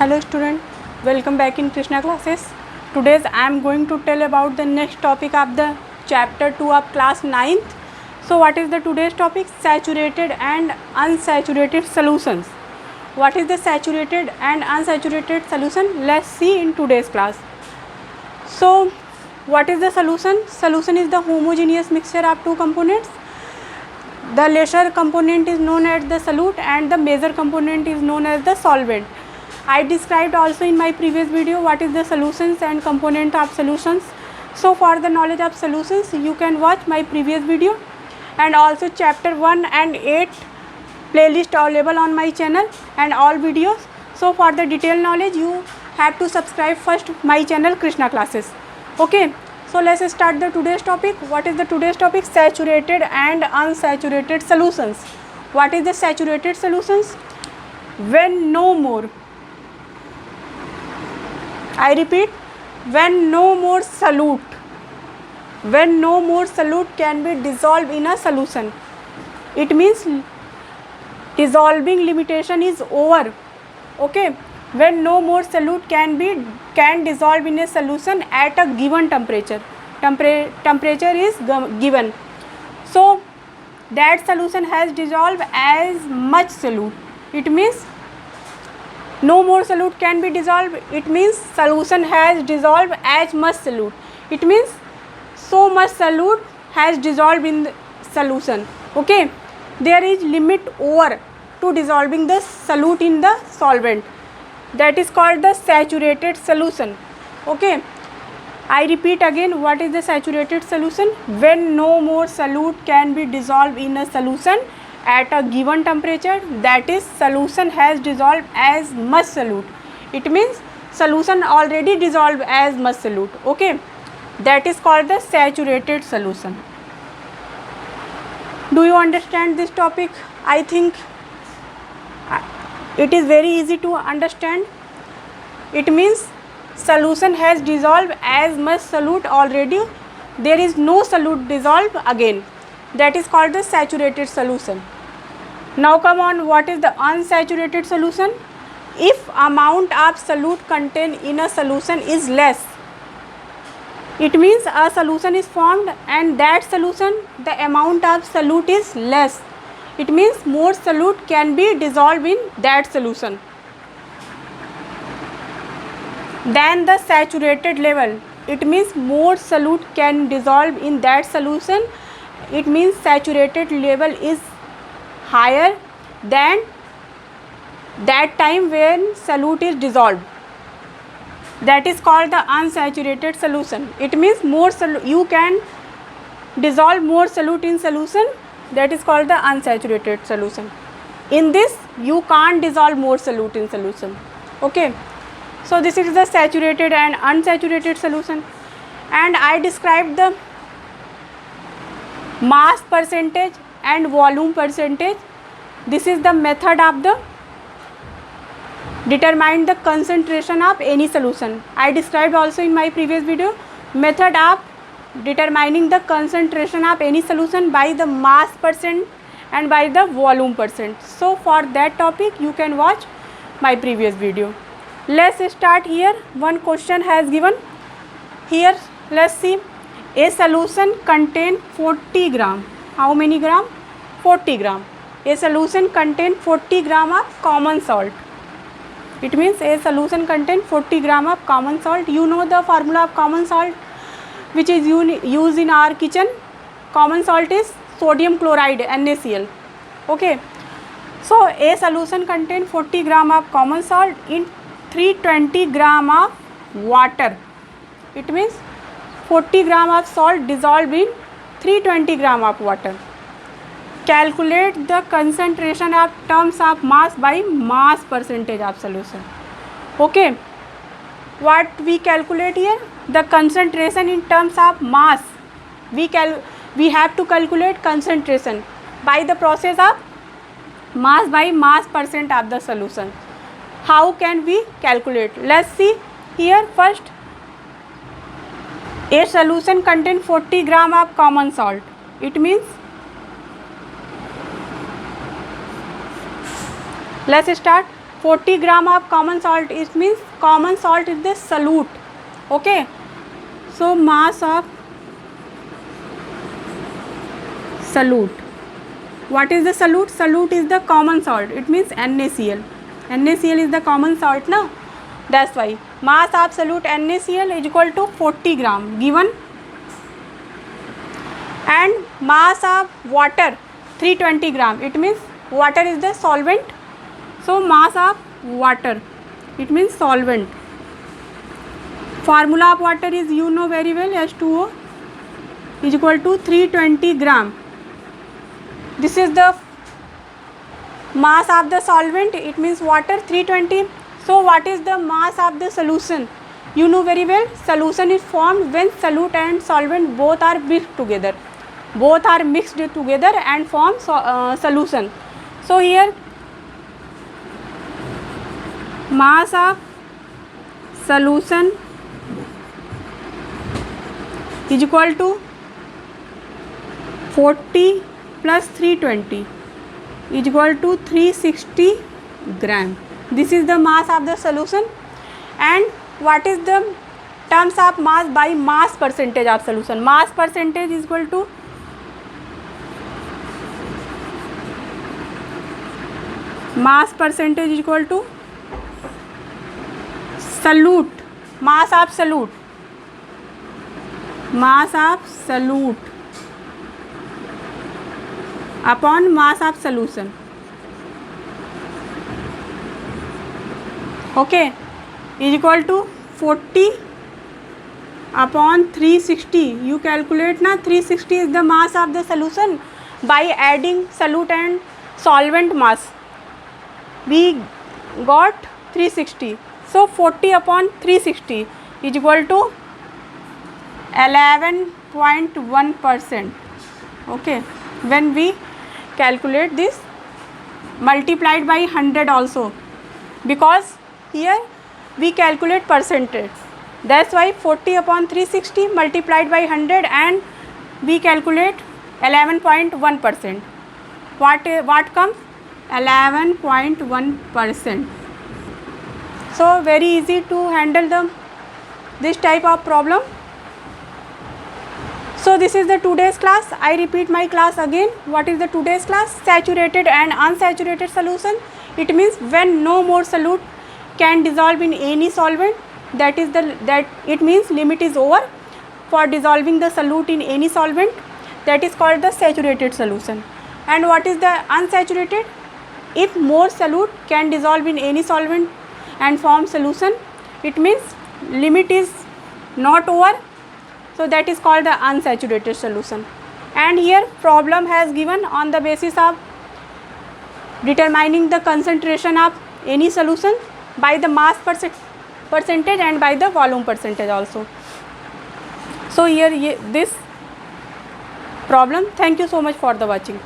Hello student, welcome back in Krishna classes. Today I am going to tell about the next topic of the chapter 2 of class 9th. So what is the today's topic? Saturated and unsaturated solutions. What is the saturated and unsaturated solution? Let's see in today's class. So what is the solution? Solution is the homogeneous mixture of two components. The lesser component is known as the solute and the major component is known as the solvent. I described also in my previous video what is the solutions and component of solutions. So for the knowledge of solutions you can watch my previous video, and also chapter 1 and 8 playlist available on my channel and all videos. So for the detailed knowledge you have to subscribe first my channel Krishna classes. Okay, so let's start the today's topic. What is the today's topic? Saturated and unsaturated solutions. What is the saturated solutions? When no more, I repeat, when no more solute can be dissolved in a solution, it means dissolving limitation is over. Okay, when no more solute can dissolve in a solution at a given temperature. Temperature is given, so that solution has dissolved as much solute. It means no more solute can be dissolved. It means solution has dissolved as much solute. It means so much solute has dissolved in the solution. Okay, there is limit over to dissolving the solute in the solvent. That is called the saturated solution. Okay, I repeat again, what is the saturated solution? When no more solute can be dissolved in a solution at a given temperature, that is solution has dissolved as much solute. It means solution already dissolved as much solute. Okay, that is called the saturated solution. Do you understand this topic? I think it is very easy to understand. It means solution has dissolved as much solute already, there is no solute dissolved again. That is called the saturated solution. Now come on, what is the unsaturated solution? If amount of solute contained in a solution is less, it means a solution is formed and that solution, the amount of solute is less. It means more solute can be dissolved in that solution than the saturated level. It means more solute can dissolve in that solution. It means saturated level is higher than that time when solute is dissolved. That is called the unsaturated solution. It means more you can dissolve more solute in solution. That is called the unsaturated solution. In this you can't dissolve more solute in solution. Okay, so this is the saturated and unsaturated solution, and I described the mass percentage and volume percentage. This is the method of the determine the concentration of any solution. I described also in my previous video method of determining the concentration of any solution by the mass percent and by the volume percent. So for that topic you can watch my previous video. Let's start here. One question has given here. Let's see. A solution contain 40 gram. How many gram? 40 gram. A solution contain 40 gram of common salt. It means a solution contain 40 gram of common salt. You know the formula of common salt which is used in our kitchen. Common salt is sodium chloride, NaCl. Okay, so a solution contain 40 gram of common salt in 320 gram of water. It means 40 gram of salt dissolved in 320 gram of water. Calculate the concentration of terms of mass by mass percentage of solution. Okay, what we calculate here? The concentration in terms of mass. We have to calculate concentration by the process of mass by mass percent of the solution. How can we calculate? Let's see here. First, a solution contain 40 gram of common salt. It means, let's start. 40 gram of common salt, it means common salt is the solute. Okay, so mass of solute. What is the solute? Solute is the common salt, it means NaCl. NaCl is the common salt, na? That's why mass of solute NaCl is equal to 40 gram given, and mass of water 320 gram, it means water is the solvent, so mass of water, it means solvent. Formula of water is, you know very well, H2O is equal to 320 gram. This is the mass of the solvent, it means water 320. So what is the mass of the solution? You know very well, solution is formed when solute and solvent both are mixed together. Both are mixed together and form solution. So here mass of solution is equal to 40 plus 320 is equal to 360 gram. This is the mass of the solution. And what is the terms of mass by mass percentage of solution? Mass percentage is equal to solute, mass of solute upon mass of solution. Okay, is equal to 40 upon 360. You calculate na, 360 is the mass of the solution. By adding solute and solvent mass, we got 360. So 40 upon 360 is equal to 11.1%. Okay, when we calculate this, multiplied by 100 also, because here we calculate percentage. That's why 40 upon 360 multiplied by 100 and we calculate 11.1%. What comes? 11.1%. So very easy to handle this type of problem. So this is the today's class. I repeat my class again. What is the today's class? Saturated and unsaturated solution. It means when no more solute can dissolve in any solvent, that it means limit is over for dissolving the solute in any solvent. That is called the saturated solution. And what is the unsaturated? If more solute can dissolve in any solvent and form solution, it means limit is not over, so that is called the unsaturated solution. And here problem has given on the basis of determining the concentration of any solution by the mass percentage and by the volume percentage also. So here this problem. Thank you so much for the watching.